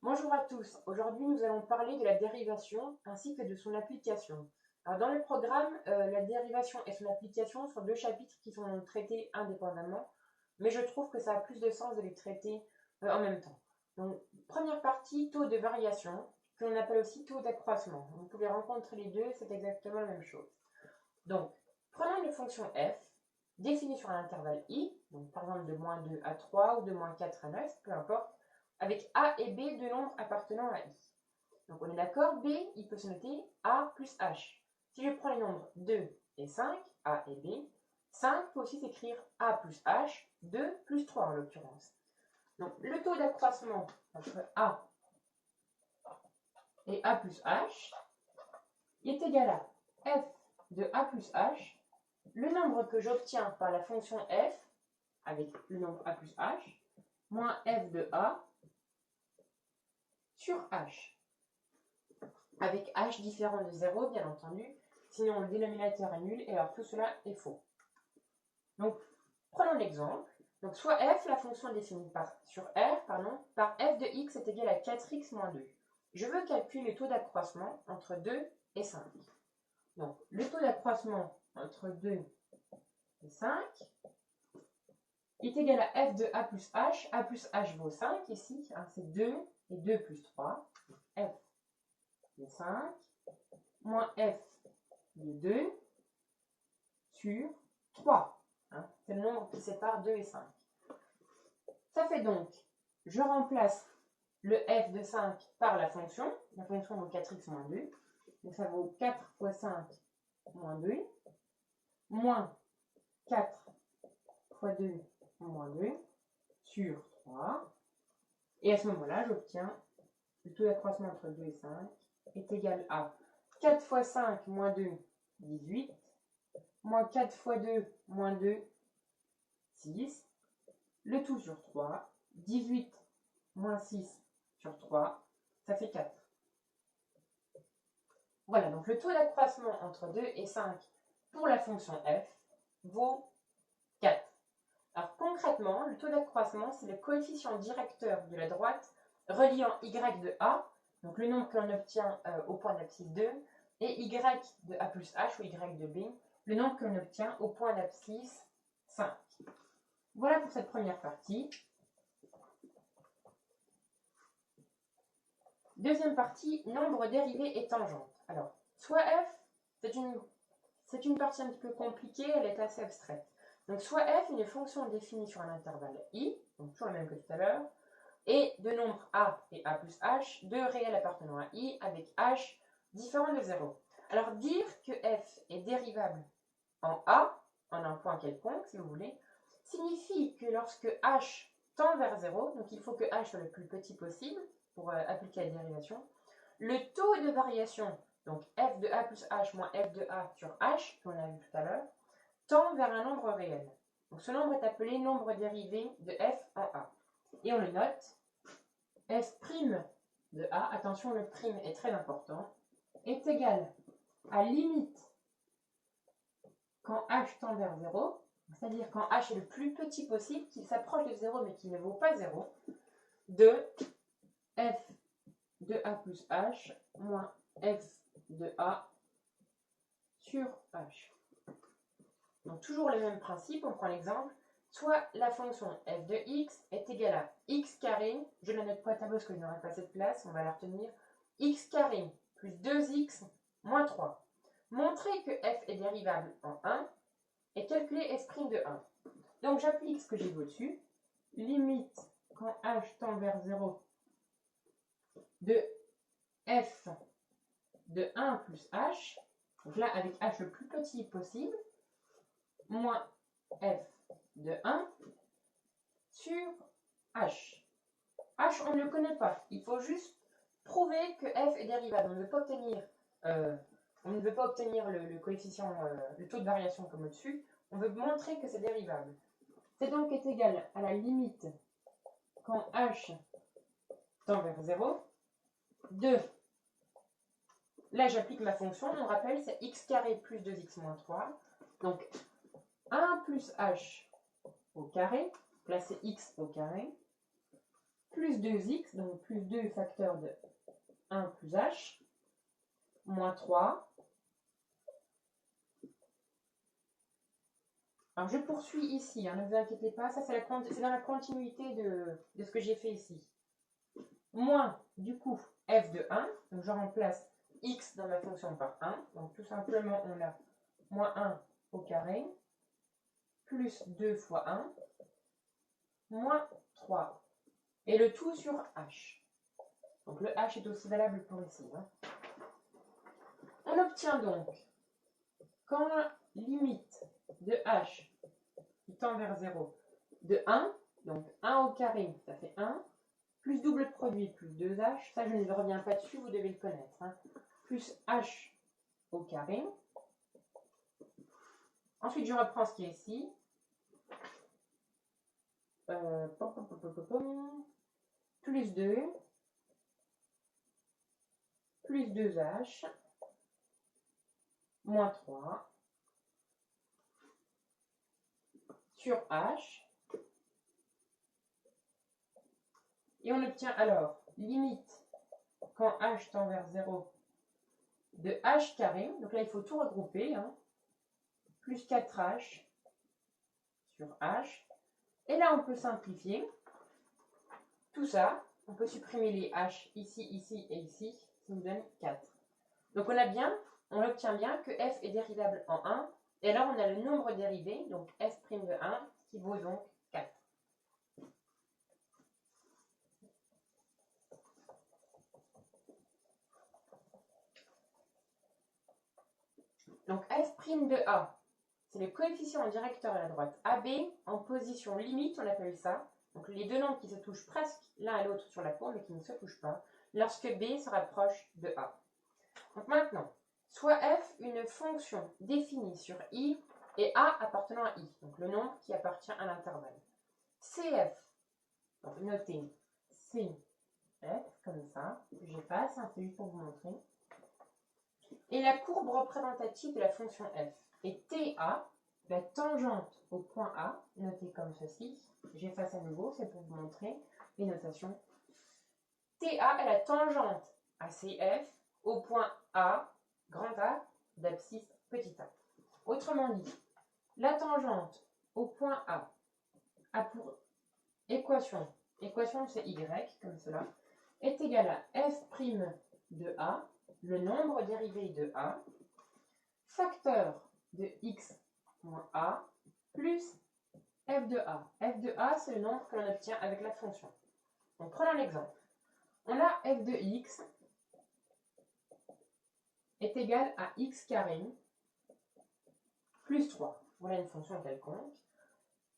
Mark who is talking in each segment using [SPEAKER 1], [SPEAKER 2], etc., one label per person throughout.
[SPEAKER 1] Bonjour à tous, aujourd'hui nous allons parler de la dérivation ainsi que de son application. Alors dans le programme, la dérivation et son application sont deux chapitres qui sont traités indépendamment, mais je trouve que ça a plus de sens de les traiter en même temps. Donc première partie, taux de variation, que l'on appelle aussi taux d'accroissement. Vous pouvez rencontrer les deux, c'est exactement la même chose. Donc prenons une fonction f, définie sur un intervalle i, donc par exemple de moins 2 à 3 ou de moins 4 à 9, peu importe, avec A et B, deux nombres appartenant à I. Donc on est d'accord, B, il peut se noter A plus H. Si je prends les nombres 2 et 5, A et B, 5 peut aussi s'écrire A plus H, 2 plus 3 en l'occurrence. Donc le taux d'accroissement entre A et A plus H est égal à f de A plus H, le nombre que j'obtiens par la fonction f, avec le nombre A plus H, moins f de A, sur H, avec H différent de 0, bien entendu, sinon le dénominateur est nul et alors tout cela est faux. Donc, prenons l'exemple. Donc, soit f, la fonction définie par f de x est égal à 4x moins 2. Je veux calculer le taux d'accroissement entre 2 et 5. Donc, le taux d'accroissement entre 2 et 5 est égal à f de a plus h vaut 5 ici, c'est 2 et 2 plus 3, f de 5, moins f de 2 sur 3. C'est le nombre qui sépare 2 et 5. Ça fait donc, je remplace le f de 5 par la fonction vaut 4x moins 2, donc ça vaut 4 fois 5 moins 2, moins 4 fois 2 moins 2 sur 3, et à ce moment-là, j'obtiens le taux d'accroissement entre 2 et 5 est égal à 4 fois 5 moins 2, 18, moins 4 fois 2 moins 2, 6, le tout sur 3, 18 moins 6 sur 3, ça fait 4. Voilà, donc le taux d'accroissement entre 2 et 5 pour la fonction f vaut 4. Alors concrètement, le taux d'accroissement, c'est le coefficient directeur de la droite reliant y de a, donc le nombre que l'on obtient au point d'abscisse 2, et y de a plus h ou y de b, le nombre que l'on obtient au point d'abscisse 5. Voilà pour cette première partie. Deuxième partie, nombre dérivé et tangente. Alors, soit f, c'est une partie un petit peu compliquée, elle est assez abstraite. Donc, soit f, une fonction définie sur un intervalle i, donc toujours la même que tout à l'heure, et de nombres a et a plus h, deux réels appartenant à i, avec h différent de 0. Alors, dire que f est dérivable en a, en un point quelconque, si vous voulez, signifie que lorsque h tend vers 0, donc il faut que h soit le plus petit possible pour appliquer la dérivation, le taux de variation, donc f de a plus h moins f de a sur h, qu'on a vu tout à l'heure, tend vers un nombre réel. Donc ce nombre est appelé nombre dérivé de f en a. Et on le note, f' de a, attention le prime est très important, est égal à limite quand h tend vers 0, c'est-à-dire quand h est le plus petit possible, qu'il s'approche de 0 mais qui ne vaut pas 0, de f de a plus h moins f de a sur h. Donc toujours le même principe, on prend l'exemple, soit la fonction f de x est égale à x carré, je ne la note pas à tableau parce que je n'aurai pas assez de place, on va la retenir, x carré plus 2x moins 3. Montrer que f est dérivable en 1 et calculer f' de 1. Donc j'applique ce que j'ai vu au-dessus, limite quand h tend vers 0 de f de 1 plus h, donc là avec h le plus petit possible, moins f de 1 sur h. h, on ne le connaît pas. Il faut juste prouver que f est dérivable. On ne veut pas obtenir, le coefficient, le taux de variation comme au-dessus. On veut montrer que c'est dérivable. C'est donc est égal à la limite quand h tend vers 0 de... Là, j'applique ma fonction. On rappelle, c'est x carré plus 2x moins 3. Donc, 1 plus h au carré, là c'est x au carré, plus 2x, donc plus 2 facteur de 1 plus h, moins 3. Alors je poursuis ici, hein, ne vous inquiétez pas, ça c'est dans la continuité de ce que j'ai fait ici. Moins, du coup, f de 1, donc je remplace x dans ma fonction par 1, donc tout simplement on a moins 1 au carré, plus 2 fois 1, moins 3. Et le tout sur h. Donc le h est aussi valable pour ici. Hein. On obtient donc, quand limite de h qui tend vers 0, de 1, donc 1 au carré, ça fait 1, plus double produit, plus 2h, ça je ne reviens pas dessus, vous devez le connaître, hein, plus h au carré. Ensuite, je reprends ce qui est ici. Plus 2, plus 2h, moins 3, sur h. Et on obtient alors limite, quand h tend vers 0, de h carré. Donc là, il faut tout regrouper. Hein, plus 4h sur h. Et là, on peut simplifier tout ça. On peut supprimer les h ici, ici et ici. Ça nous donne 4. Donc on obtient bien que f est dérivable en 1. Et alors, on a le nombre dérivé, donc f' de 1, qui vaut donc 4. Donc f' de a, c'est le coefficient directeur à la droite AB en position limite, on appelle ça. Donc les deux nombres qui se touchent presque l'un à l'autre sur la courbe, mais qui ne se touchent pas, lorsque B se rapproche de A. Donc maintenant, soit f une fonction définie sur I et A appartenant à I, donc le nombre qui appartient à l'intervalle. CF, donc notez CF, comme ça, j'efface, c'est juste pour vous montrer. Et la courbe représentative de la fonction f est TA, la tangente au point A, notée comme ceci. J'efface à nouveau, c'est pour vous montrer les notations. TA est la tangente à CF au point A, grand A, d'abscisse petit a. Autrement dit, la tangente au point A a pour équation c'est Y, comme cela, est égale à f' de A, le nombre dérivé de A, facteur de x moins A, plus f de A. f de A, c'est le nombre que l'on obtient avec la fonction. Donc prenons l'exemple. On a f de x est égal à x carré plus 3. Voilà une fonction quelconque.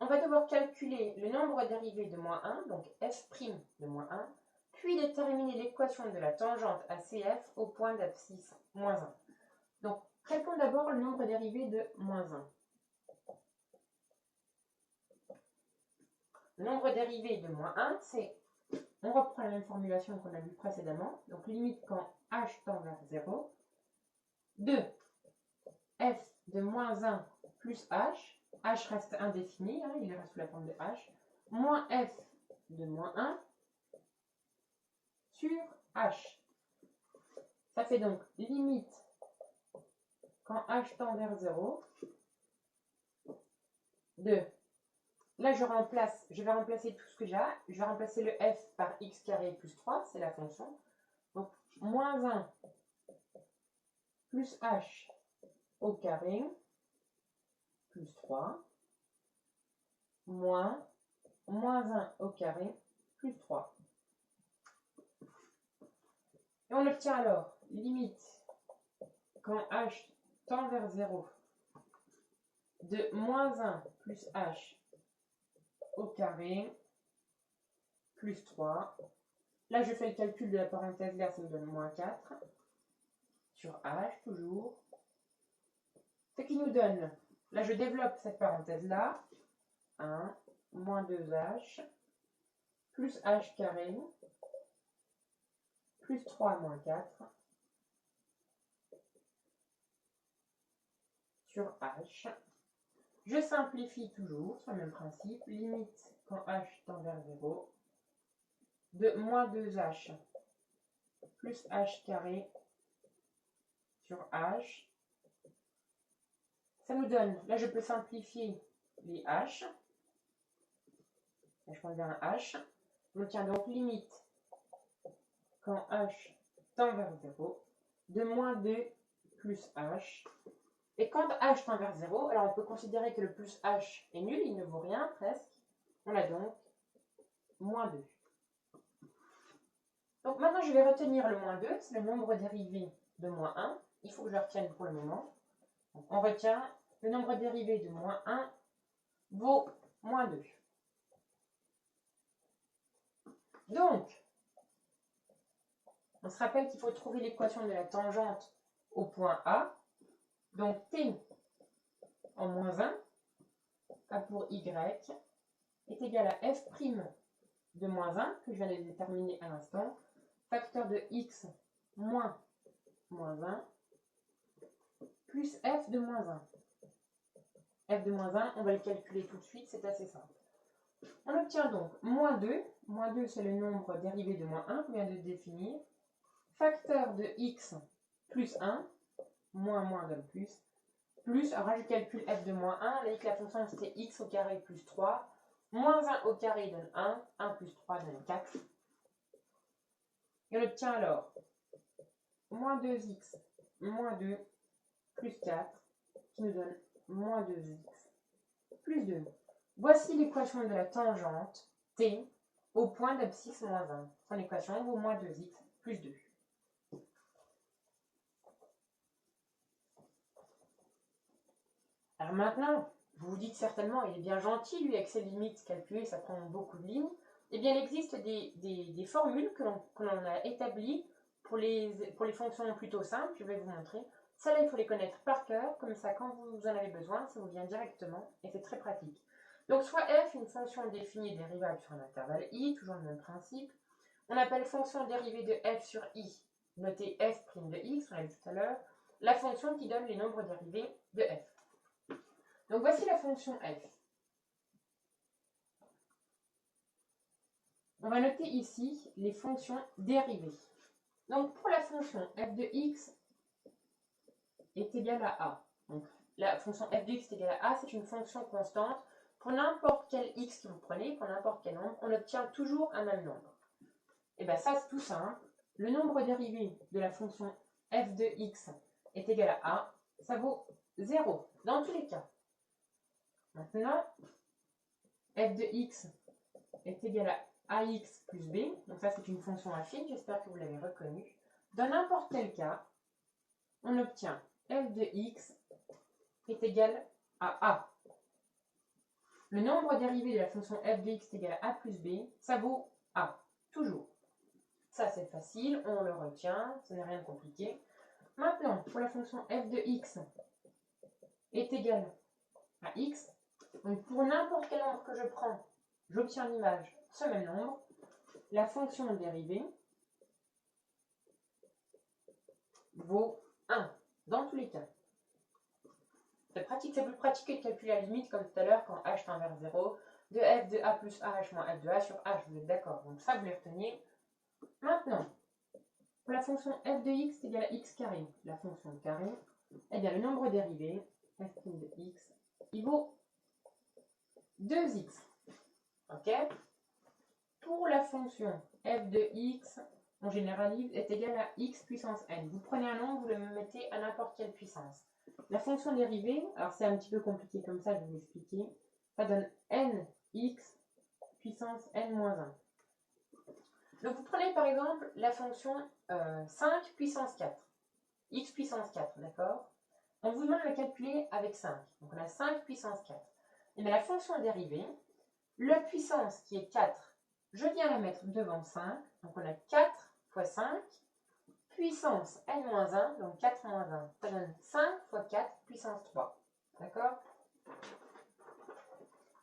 [SPEAKER 1] On va devoir calculer le nombre dérivé de moins 1, donc f' de moins 1, puis déterminer l'équation de la tangente à CF au point d'abscisse moins 1. Donc, calculons d'abord le nombre dérivé de moins 1. Le nombre dérivé de moins 1, c'est, on reprend la même formulation qu'on a vue précédemment, donc limite quand h tend vers 0, de f de moins 1 plus h reste indéfini, hein, il reste sous la forme de h, moins f de moins 1 sur h. Ça fait donc limite quand h tend vers 0 de, là je vais remplacer tout ce que j'ai, je vais remplacer le f par x carré plus 3, c'est la fonction, donc moins 1 plus h au carré plus 3 moins 1 au carré plus 3. Et on obtient alors limite quand h tend vers 0 de moins 1 plus h au carré plus 3. Là, je fais le calcul de la parenthèse là, ça me donne moins 4 sur h toujours. Ce qui nous donne, là je développe cette parenthèse là, 1 moins 2h plus h carré plus 3 moins 4 sur h. Je simplifie toujours sur le même principe, limite quand h tend vers 0 de moins 2h plus h carré sur h. Ça nous donne, là je peux simplifier les h. Là, je prends bien un h. On obtient donc limite quand h tend vers 0 de moins 2 plus h. Et quand h tend vers 0, alors on peut considérer que le plus h est nul, il ne vaut rien presque. On a donc moins 2. Donc maintenant je vais retenir le moins 2, c'est le nombre dérivé de moins 1. Il faut que je le retienne pour le moment. Donc, on retient le nombre dérivé de moins 1 vaut moins 2. Donc, on se rappelle qu'il faut trouver l'équation de la tangente au point A. Donc t en moins 1, A pour y, est égal à f' de moins 1, que je viens de déterminer à l'instant, facteur de x moins 1, plus f de moins 1. F de moins 1, on va le calculer tout de suite, c'est assez simple. On obtient donc moins 2. Moins 2, c'est le nombre dérivé de moins 1 qu'on vient de définir. Facteur de x plus 1, moins donne plus, alors là je calcule f de moins 1, on a dit que la fonction c'était x au carré plus 3, moins 1 au carré donne 1 plus 3 donne 4. Et on obtient alors moins 2x moins 2 plus 4, qui nous donne moins 2x plus 2. Voici l'équation de la tangente t au point d'abscisse moins 1. Son équation vaut moins 2x plus 2. Alors maintenant, vous vous dites certainement, il est bien gentil, lui, avec ses limites calculées, ça prend beaucoup de lignes. Eh bien, il existe des formules que l'on a établies pour les fonctions plutôt simples, je vais vous montrer. Celles-là, il faut les connaître par cœur, comme ça, quand vous en avez besoin, ça vous vient directement, et c'est très pratique. Donc, soit f, une fonction définie et dérivable sur un intervalle i, toujours le même principe. On appelle fonction dérivée de f sur i, notée f' de x, on l'a vu tout à l'heure, la fonction qui donne les nombres dérivés de f. Donc voici la fonction f. On va noter ici les fonctions dérivées. Donc pour la fonction f de x est égale à a. Donc la fonction f de x est égale à a, c'est une fonction constante. Pour n'importe quel x que vous prenez, pour n'importe quel nombre, on obtient toujours un même nombre. Et bien ça c'est tout simple. Le nombre dérivé de la fonction f de x est égal à a, ça vaut 0 dans tous les cas. Maintenant, f de x est égal à ax plus b. Donc ça, c'est une fonction affine. J'espère que vous l'avez reconnue. Dans n'importe quel cas, on obtient f de x est égal à a. Le nombre dérivé de la fonction f de x est égal à a plus b. Ça vaut a. Toujours. Ça, c'est facile. On le retient. Ce n'est rien de compliqué. Maintenant, pour la fonction f de x est égal à x. Donc pour n'importe quel nombre que je prends, j'obtiens l'image, ce même nombre. La fonction dérivée vaut 1 dans tous les cas. C'est pratique, c'est plus pratique que de calculer la limite comme tout à l'heure quand h tend vers 0, de f de a plus ah moins f de a sur h, vous êtes d'accord. Donc ça, vous les retenez. Maintenant, pour la fonction f de x est égal à x carré, la fonction carré, eh bien le nombre dérivé, f de x, il vaut 2x. Ok? Pour la fonction f de x, on généralise, est égal à x puissance n. Vous prenez un nombre, vous le mettez à n'importe quelle puissance. La fonction dérivée, alors c'est un petit peu compliqué comme ça, je vais vous expliquer. Ça donne nx puissance n-1. Donc vous prenez par exemple la fonction 5 puissance 4. X puissance 4, d'accord? On vous demande de la calculer avec 5. Donc on a 5 puissance 4. Et bien la fonction dérivée, la puissance qui est 4, je viens la mettre devant 5. Donc on a 4 fois 5, puissance n-1, donc 4 moins 1. Ça donne 5 fois 4 puissance 3. D'accord?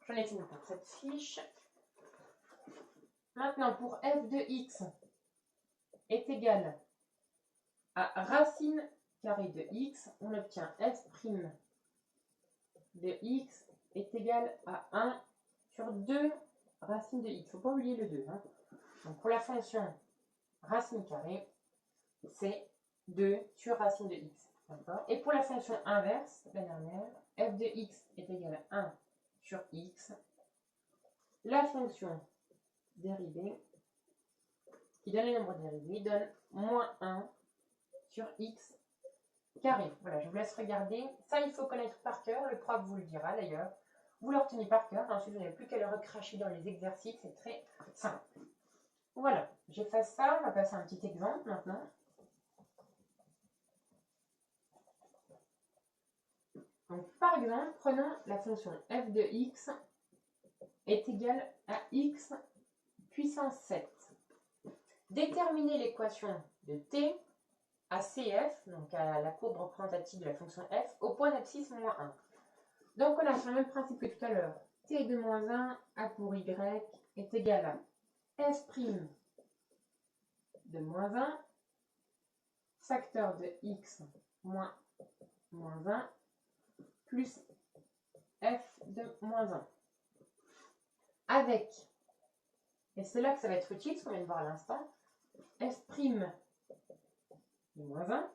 [SPEAKER 1] J'en ai fini pour cette fiche. Maintenant, pour f de x est égal à racine carrée de x, on obtient f' de x est égal à 1 sur 2 racine de x. Il ne faut pas oublier le 2. Hein. Donc pour la fonction racine carrée, c'est 2 sur racine de x. Et pour la fonction inverse, la dernière, f de x est égal à 1 sur x. La fonction dérivée, qui donne les nombres dérivés, donne moins 1 sur x carré. Voilà, je vous laisse regarder. Ça, il faut connaître par cœur. Le prof vous le dira d'ailleurs. Vous le retenez par cœur. Ensuite, vous n'avez plus qu'à le recracher dans les exercices. C'est très simple. Voilà, j'efface ça. On va passer à un petit exemple maintenant. Donc, par exemple, prenons la fonction f de x est égale à x puissance 7. Déterminez l'équation de t à cf, donc à la courbe représentative de la fonction f, au point d'abscisse moins 1. Donc on a sur le même principe que tout à l'heure. T de moins 1 a pour y est égal à f' de moins 1 facteur de x moins 1 plus f de moins 1. Avec, et c'est là que ça va être utile, ce qu'on vient de voir à l'instant, f' de moins 1.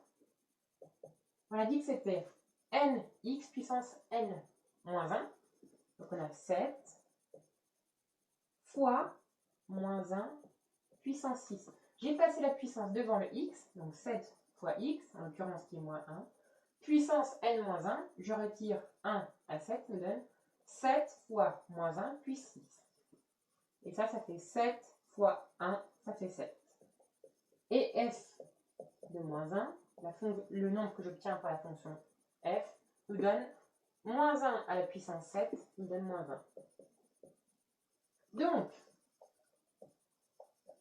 [SPEAKER 1] On a dit que c'était nx puissance n moins 1. Donc on a 7 fois moins 1 puissance 6. J'ai passé la puissance devant le x, donc 7 fois x, en l'occurrence qui est moins 1. Puissance n moins 1, je retire 1 à 7, me donne 7 fois moins 1 puis 6. Et ça fait 7 fois 1, ça fait 7. Et f de moins 1, le nombre que j'obtiens par la fonction f, nous donne moins 1 à la puissance 7, nous donne moins 1. Donc,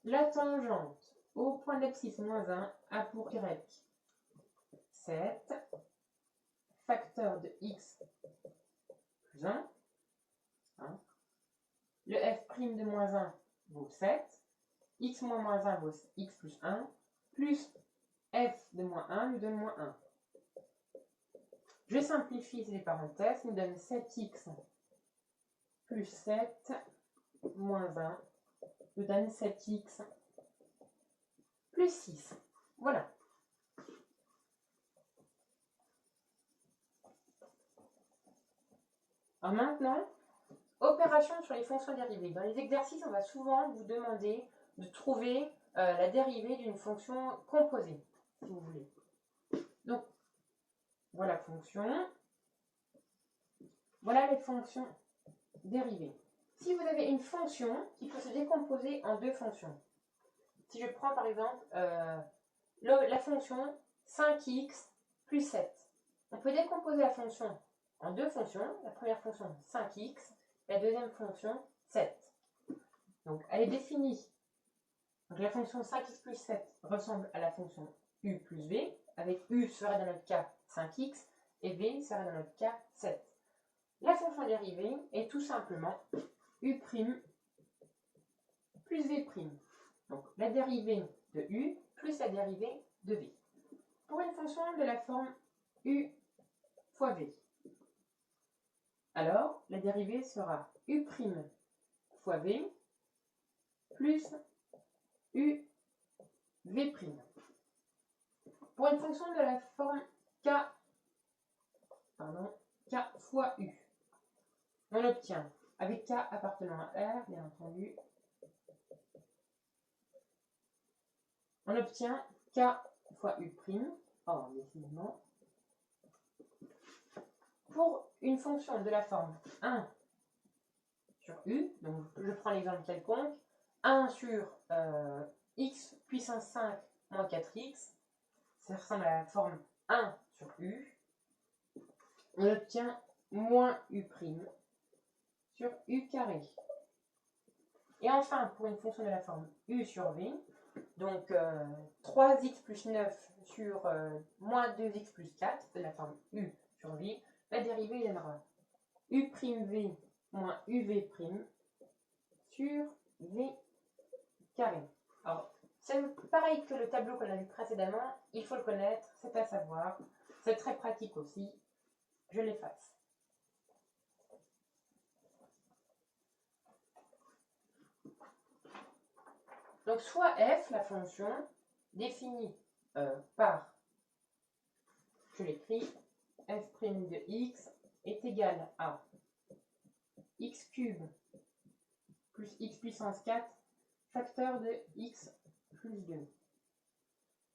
[SPEAKER 1] la tangente au point d'abscisse moins 1 a pour y 7, facteur de x plus 1. Le f' de moins 1 vaut 7, x moins moins 1 vaut x plus 1, plus f de moins 1 nous donne moins 1. Je simplifie les parenthèses, nous donne 7x plus 7 moins 1 nous donne 7x plus 6. Voilà. Alors maintenant, opération sur les fonctions dérivées. Dans les exercices, on va souvent vous demander de trouver la dérivée d'une fonction composée, si vous voulez. Donc, voilà fonction. Voilà les fonctions dérivées. Si vous avez une fonction qui peut se décomposer en deux fonctions, si je prends par exemple la fonction 5x plus 7, on peut décomposer la fonction en deux fonctions. La première fonction 5x, la deuxième fonction 7. Donc elle est définie. Donc la fonction 5x plus 7 ressemble à la fonction u plus v, avec u serait dans notre cas 5x et v serait dans notre cas 7. La fonction dérivée est tout simplement u' plus v'. Donc la dérivée de u plus la dérivée de v. Pour une fonction de la forme u fois v, alors la dérivée sera u' fois v plus u v'. Pour une fonction de la forme k fois u, on obtient, avec k appartenant à R, bien entendu, on obtient k fois u', or décidément, pour une fonction de la forme 1 sur u, donc je prends l'exemple quelconque, 1 sur x puissance 5 moins 4x, ça ressemble à la forme 1 sur u, on obtient moins u' sur u carré. Et enfin, pour une fonction de la forme u sur v, donc 3x plus 9 sur moins 2x plus 4, de la forme u sur v, la dérivée donnera u'v moins uv' sur v carré. Alors, c'est pareil que le tableau qu'on a vu précédemment, il faut le connaître, c'est à savoir, c'est très pratique aussi, je l'efface. Donc soit f, la fonction définie par, je l'écris, f' de x est égal à x cube plus x puissance 4 facteur de x plus 2.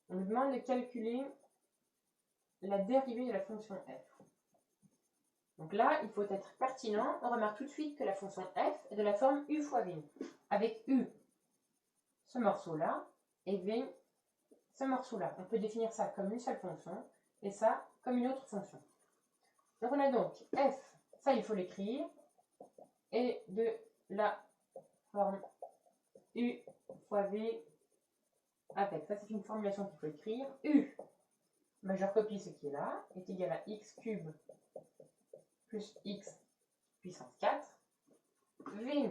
[SPEAKER 1] On nous demande de calculer la dérivée de la fonction f. Donc là, il faut être pertinent. On remarque tout de suite que la fonction f est de la forme u fois v, avec u, ce morceau-là, et v, ce morceau-là. On peut définir ça comme une seule fonction, et ça comme une autre fonction. Donc on a donc f, ça il faut l'écrire, et de la forme u fois v avec. Ça c'est une formulation qu'il faut écrire. U, ben, je recopie ce qui est là, est égal à x cube plus x puissance 4. V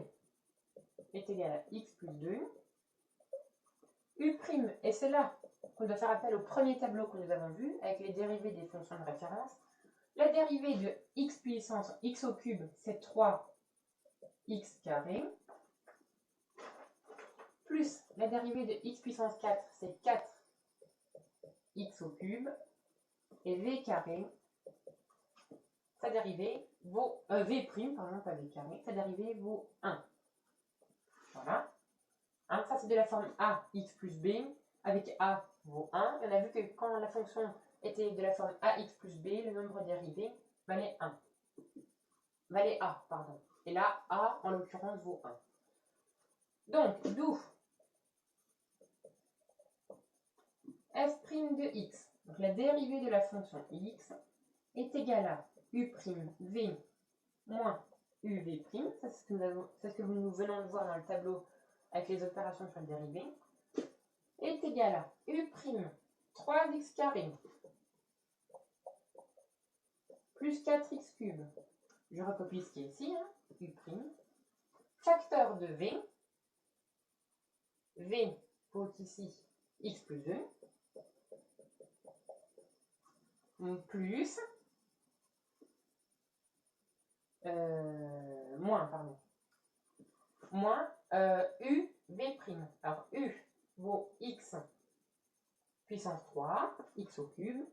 [SPEAKER 1] est égal à x plus 2. U', et c'est là qu'on doit faire appel au premier tableau que nous avons vu, avec les dérivées des fonctions de référence. La dérivée de x puissance x au cube, c'est 3x carré, plus la dérivée de x puissance 4, c'est 4x au cube, et v carré, sa dérivée vaut, v', pardon, pas v carré, sa dérivée vaut 1. Voilà. Hein, ça, c'est de la forme ax plus b, avec a vaut 1. Et on a vu que quand la fonction était de la forme ax plus b, le nombre dérivé valait 1. Valait a, pardon. Et là, a, en l'occurrence, vaut 1. Donc, d'où f' de x, donc la dérivée de la fonction x, est égale à u' v moins uv', c'est ce que nous venons de voir dans le tableau avec les opérations sur le dérivé, est égal à u' 3x carré plus 4x cube. Je recopie ce qui est ici, hein, u', facteur de v, v vaut ici x plus 2, plus, moins uv'. Alors u vaut x puissance 3, x au cube,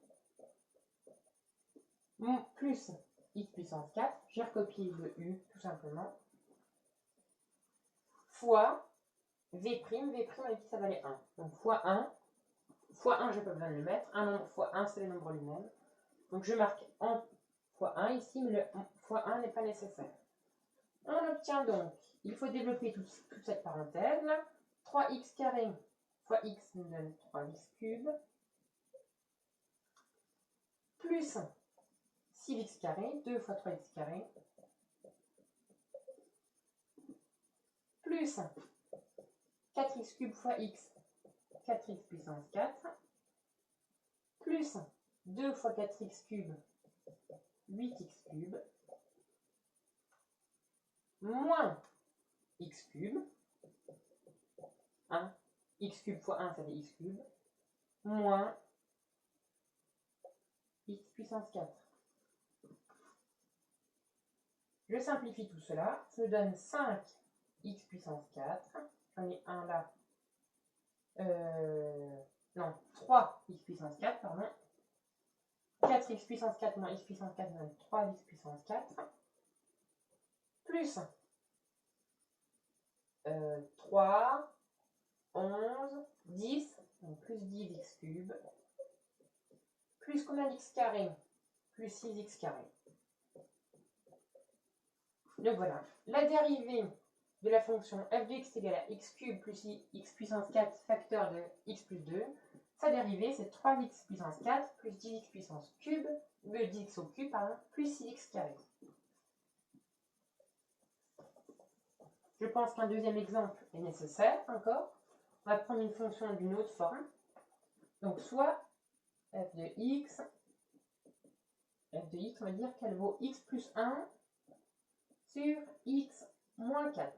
[SPEAKER 1] plus x puissance 4, j'ai recopié le u tout simplement, fois v', on a dit que ça valait 1. Donc fois 1, je n'ai pas besoin de le mettre, 1 fois 1 c'est le nombre lui-même. Donc je marque en fois 1 ici, mais le fois 1 n'est pas nécessaire. On obtient donc, il faut développer toute cette parenthèse là, 3x carré fois x nous donne 3x cube, plus 6x carré, 2 fois 3x carré, plus 4x cube fois x, 4x puissance 4, plus 2 fois 4x cube, 8x cube, moins x cube, 1, x cube fois 1 ça fait x cube, moins x puissance 4. Je simplifie tout cela, ça me donne 5x puissance 4, j'en ai un là, non, 3x puissance 4, pardon, 4x puissance 4 moins x puissance 4 donne 3x puissance 4, plus 3, 11, 10, donc plus 10x cube, plus combien d'x carré? Plus 6x carré. Donc voilà, la dérivée de la fonction f de x est égale à x cube plus x puissance 4 facteur de x plus 2. Sa dérivée, c'est 3x puissance 4 plus 10x puissance cube, 10x au cube, pardon, plus 6x carré. Je pense qu'un deuxième exemple est nécessaire encore. On va prendre une fonction d'une autre forme. Donc soit f de x, on va dire qu'elle vaut x plus 1 sur x moins 4.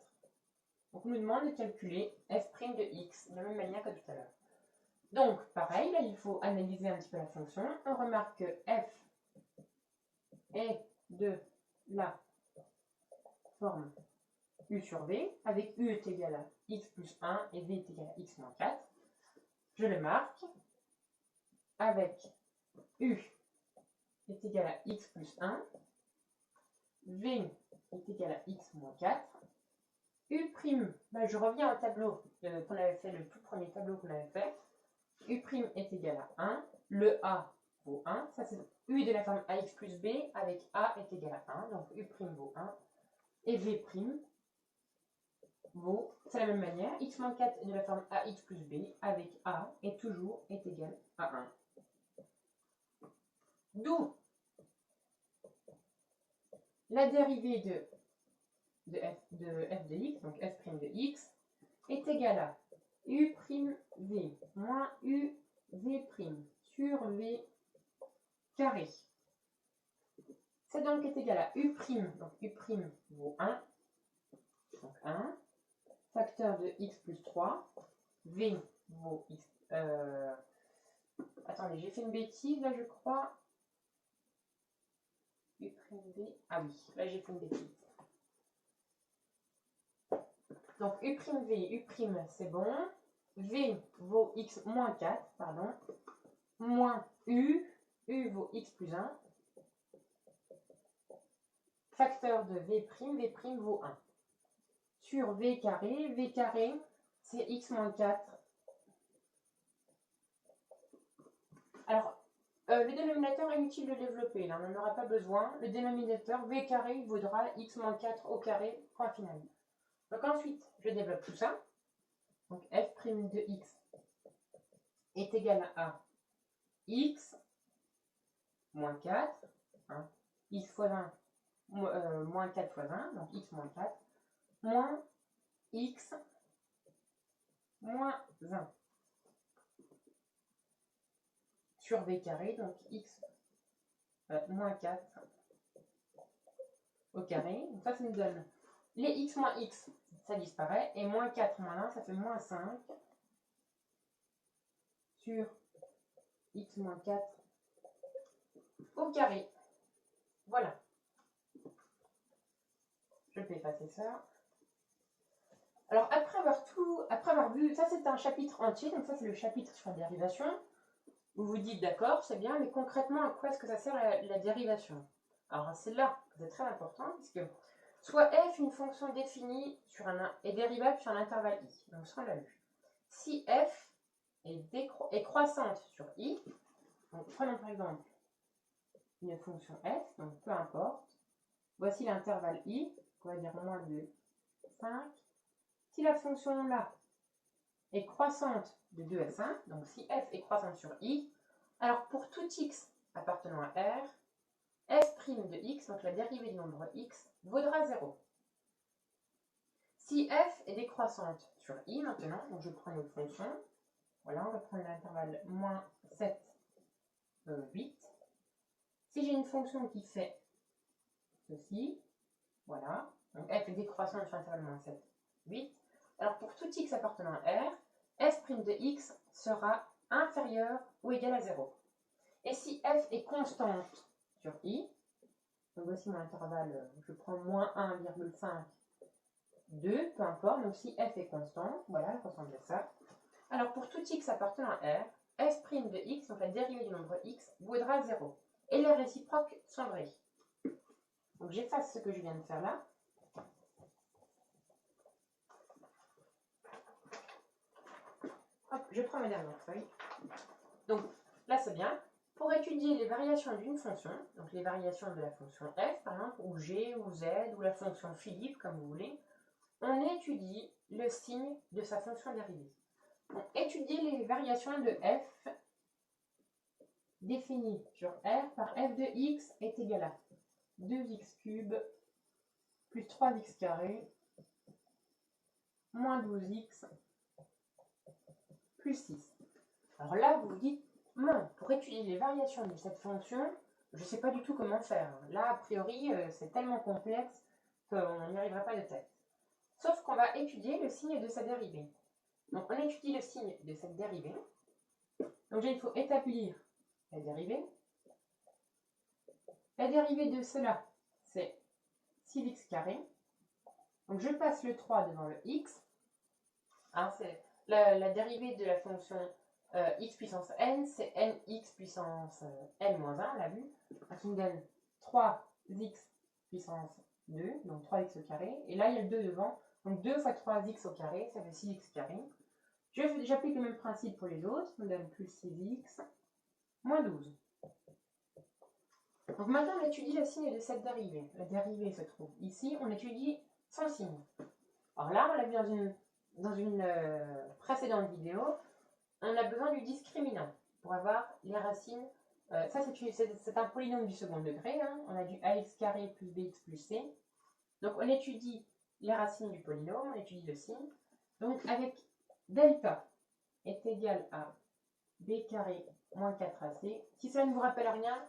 [SPEAKER 1] Donc on nous demande de calculer f' de x de la même manière que tout à l'heure. Donc pareil, là il faut analyser un petit peu la fonction. On remarque que f est de la forme u sur v, avec u est égal à x plus 1 et v est égal à x moins 4. Je le marque avec u est égal à x plus 1, v est égal à x moins 4, u', je reviens au tableau qu'on avait fait, le tout premier tableau qu'on avait fait, u' est égal à 1, le a vaut 1, ça c'est u de la forme ax plus b avec a est égal à 1, donc u' vaut 1, et v' vaut, c'est la même manière, x moins 4 est de la forme ax plus b avec a est toujours est égal à 1. D'où la dérivée de f de x, donc f' de x, est égale à u'v moins uv' sur v carré. C'est donc est égal à u', donc u' vaut 1, donc 1, facteur de x plus 3, v vaut x, attendez, j'ai fait une bêtise là je crois, u'v, ah oui, là j'ai fait une bêtise. Donc u'v, u' c'est bon, v vaut x moins 4, pardon, moins u vaut x plus 1, facteur de v' vaut 1. Sur v carré c'est x moins 4. Alors, le dénominateur est inutile de développer, là, on n'en aura pas besoin. Le dénominateur v carré vaudra x moins 4 au carré, point final. Donc ensuite, je développe tout ça. Donc f' de x est égal à x moins 4, hein, x fois 20, moins 4 fois 20, donc x moins 4, moins x moins 20 sur v carré, donc x moins 4 au carré. Donc ça nous donne les x moins x, ça disparaît, et moins 4 moins 1, ça fait moins 5 sur x moins 4 au carré. Voilà. Je peux effacer ça. Alors après avoir vu, ça c'est un chapitre entier, donc ça c'est le chapitre sur la dérivation. Vous vous dites d'accord, c'est bien, mais concrètement à quoi est-ce que ça sert la dérivation? Alors c'est là que c'est très important, puisque soit f, une fonction définie est dérivable sur un intervalle i, donc ça on l'a vu. Si f est croissante sur i, donc prenons par exemple une fonction f, donc peu importe, voici l'intervalle i, on va dire moins de 5. Si la fonction là est croissante de 2 à 5, donc si f est croissante sur i, alors pour tout x appartenant à R, f' de x, donc la dérivée du nombre x, vaudra 0. Si f est décroissante sur i maintenant, donc je prends une fonction, voilà, on va prendre l'intervalle moins 7, 8. Si j'ai une fonction qui fait ceci, voilà, donc f est décroissante sur l'intervalle moins 7, 8, alors pour tout x appartenant à R, f' de x sera inférieur ou égal à 0. Et si f est constante sur i, donc voici mon intervalle, je prends moins 1,5, 2, peu importe, donc si f est constante, voilà, elle ressemble à ça. Alors pour tout x appartenant à R, f' de x, donc la dérivée du nombre x, vaudra 0. Et les réciproques sont vrais. Donc j'efface ce que je viens de faire là. Hop, je prends ma dernière feuille. Donc là c'est bien. Pour étudier les variations d'une fonction, donc les variations de la fonction f par exemple, ou g, ou z, ou la fonction Philippe, comme vous voulez, on étudie le signe de sa fonction dérivée. On étudie les variations de f définies sur R par f de x est égal à 2x cube plus 3x carré moins 12x plus 6. Alors là, vous vous dites, non, pour étudier les variations de cette fonction, je ne sais pas du tout comment faire. Là, a priori, c'est tellement complexe qu'on n'y arrivera pas de tête. Sauf qu'on va étudier le signe de sa dérivée. Donc, on étudie le signe de cette dérivée. Donc, il faut établir la dérivée. La dérivée de cela, c'est 6x carré. Donc, je passe le 3 devant le x. Hein, c'est la dérivée de la fonction x puissance n, c'est nx puissance n moins 1, on l'a vu. Donc, ça nous donne 3x puissance 2, donc 3x au carré. Et là, il y a le 2 devant. Donc 2 fois 3x au carré, ça fait 6x carré. J'applique le même principe pour les autres. Ça me donne plus 6x moins 12. Donc maintenant, on étudie le signe de cette dérivée. La dérivée se trouve ici. On étudie son signe. Alors là, on l'a vu dans une précédente vidéo. On a besoin du discriminant pour avoir les racines. Ça, c'est un polynôme du second degré. Hein. On a du ax carré plus bx plus c. Donc, on étudie les racines du polynôme, on étudie le signe. Donc, avec delta est égal à b carré moins 4ac. Si cela ne vous rappelle rien,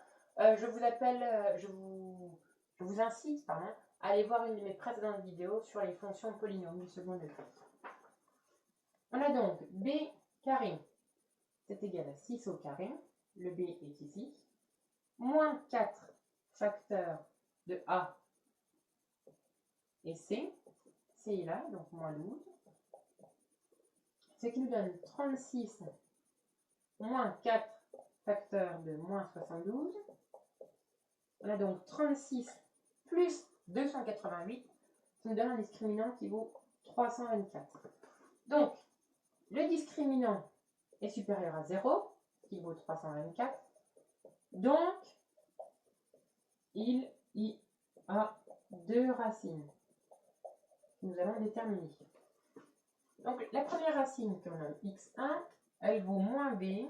[SPEAKER 1] je vous incite à aller voir une de mes précédentes vidéos sur les fonctions polynômes du second degré. On a donc b carré, c'est égal à 6 au carré, le b est ici, moins 4 facteurs de a et c, c est là, donc moins 12, ce qui nous donne 36 moins 4 facteurs de moins 72. On a donc 36 plus 288, ça nous donne un discriminant qui vaut 324. Donc, le discriminant est supérieur à 0, qui vaut 324. Donc, il y a 2 racines que nous allons déterminer. Donc, la première racine que l'on a x1, elle vaut moins b,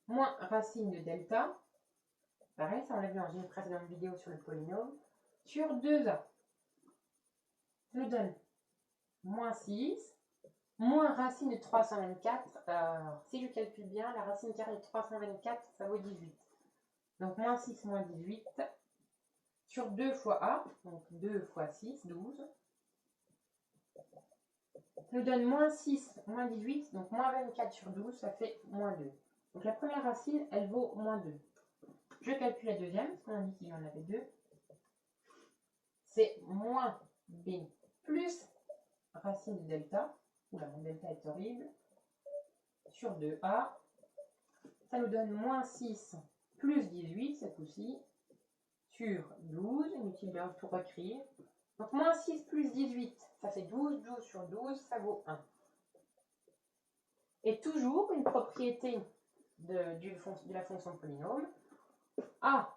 [SPEAKER 1] moins racine de delta. Pareil, ça on l'a vu dans une précédente vidéo sur le polynôme, sur 2a. Ça nous donne moins 6, moins racine de 324. Alors, si je calcule bien, la racine carrée de 324, ça vaut 18. Donc, moins 6, moins 18, sur 2 fois a, donc 2 fois 6, 12. Ça nous donne moins 6, moins 18, donc moins 24 sur 12, ça fait moins 2. Donc, la première racine, elle vaut moins 2. Je calcule la deuxième, parce qu'on a dit qu'il y en avait 2. C'est moins b plus racine de delta. Oula, mon delta est horrible. Sur 2a. Ça nous donne moins 6 plus 18, cette fois-ci. Sur 12, inutile de tout réécrire. Donc moins 6 plus 18, ça fait 12. 12 sur 12, ça vaut 1. Et toujours une propriété de la fonction polynôme. A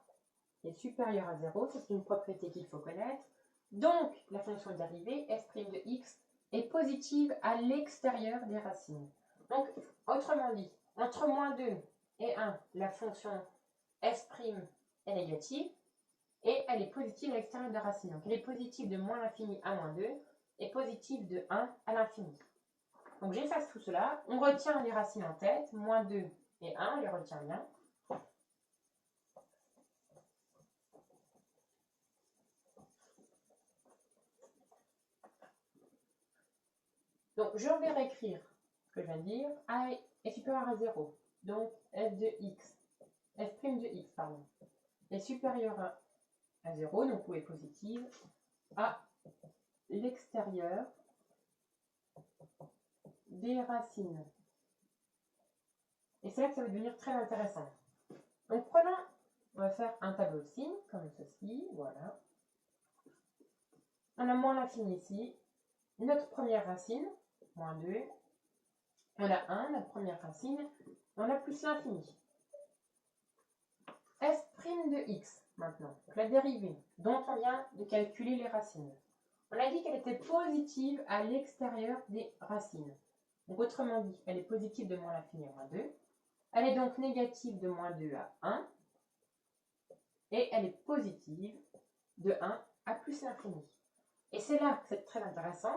[SPEAKER 1] est supérieur à 0, c'est une propriété qu'il faut connaître. Donc, la fonction dérivée, f' de x, est positive à l'extérieur des racines. Donc, autrement dit, entre moins 2 et 1, la fonction f' est négative, et elle est positive à l'extérieur des racines. Donc, elle est positive de moins l'infini à moins 2, et positive de 1 à l'infini. Donc, j'efface tout cela. On retient les racines en tête, moins 2 et 1, on les retient bien. Donc, je vais réécrire ce que je viens de dire. A est supérieur à 0. Donc, f' de x est supérieur à 0, donc ou est positive, à l'extérieur des racines. Et c'est là que ça va devenir très intéressant. Donc, on va faire un tableau de signes, comme ceci, voilà. On a moins l'infini ici. Notre première racine, moins 2. On a 1, notre première racine. On a plus l'infini. F' de x, maintenant. Donc, la dérivée, dont on vient de calculer les racines. On a dit qu'elle était positive à l'extérieur des racines. Donc, autrement dit, elle est positive de moins l'infini à moins 2. Elle est donc négative de moins 2 à 1. Et elle est positive de 1 à plus l'infini. Et c'est là que c'est très intéressant,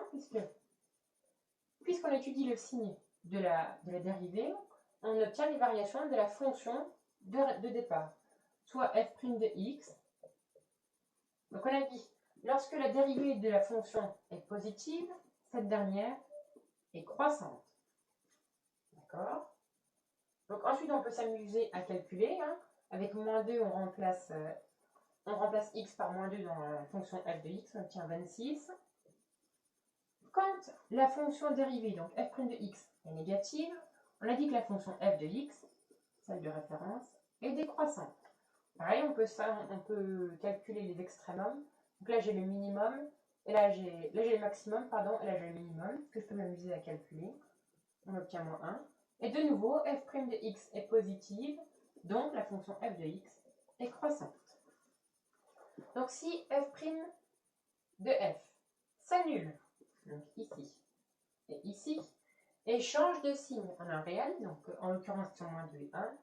[SPEAKER 1] puisqu'on étudie le signe de la dérivée, on obtient les variations de la fonction de départ, soit f' de x. Donc on a dit, lorsque la dérivée de la fonction est positive, cette dernière est croissante. D'accord? Donc ensuite, on peut s'amuser à calculer. Avec moins 2, on remplace x par moins 2 dans la fonction f de x, on obtient 26. quand la fonction dérivée, donc f' de x, est négative, on a dit que la fonction f de x, celle de référence, est décroissante. Pareil, on peut calculer les extrémums. Donc là, j'ai le minimum, et là, j'ai le maximum, pardon, et là, j'ai le minimum, que je peux m'amuser à calculer. On obtient moins 1. Et de nouveau, f' de x est positive, donc la fonction f de x est croissante. Donc si f' de f s'annule, donc ici et ici, et change de signe en un réel, donc en l'occurrence c'est moins 2 et 1,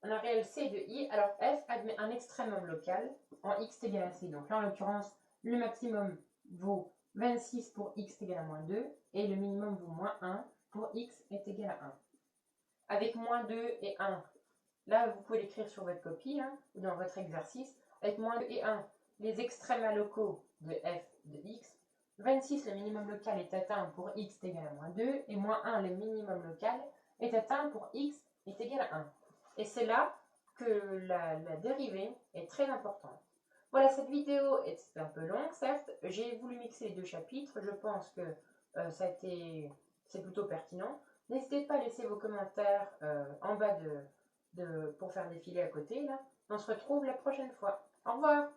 [SPEAKER 1] en un réel c de i, alors f admet un extrémum local en x égale à c. Donc là en l'occurrence, le maximum vaut 26 pour x est égal à moins 2, et le minimum vaut moins 1 pour x est égal à 1. Avec moins 2 et 1, là vous pouvez l'écrire sur votre copie, ou dans votre exercice, avec moins 2 et 1, les extrémas locaux de f de x, 26 le minimum local est atteint pour x est égal à moins 2, et moins 1 le minimum local est atteint pour x est égal à 1. Et c'est là que la dérivée est très importante. Voilà, cette vidéo est un peu longue, certes. J'ai voulu mixer les deux chapitres. Je pense que c'est plutôt pertinent. N'hésitez pas à laisser vos commentaires en bas pour faire défiler à côté. Là. On se retrouve la prochaine fois. Au revoir!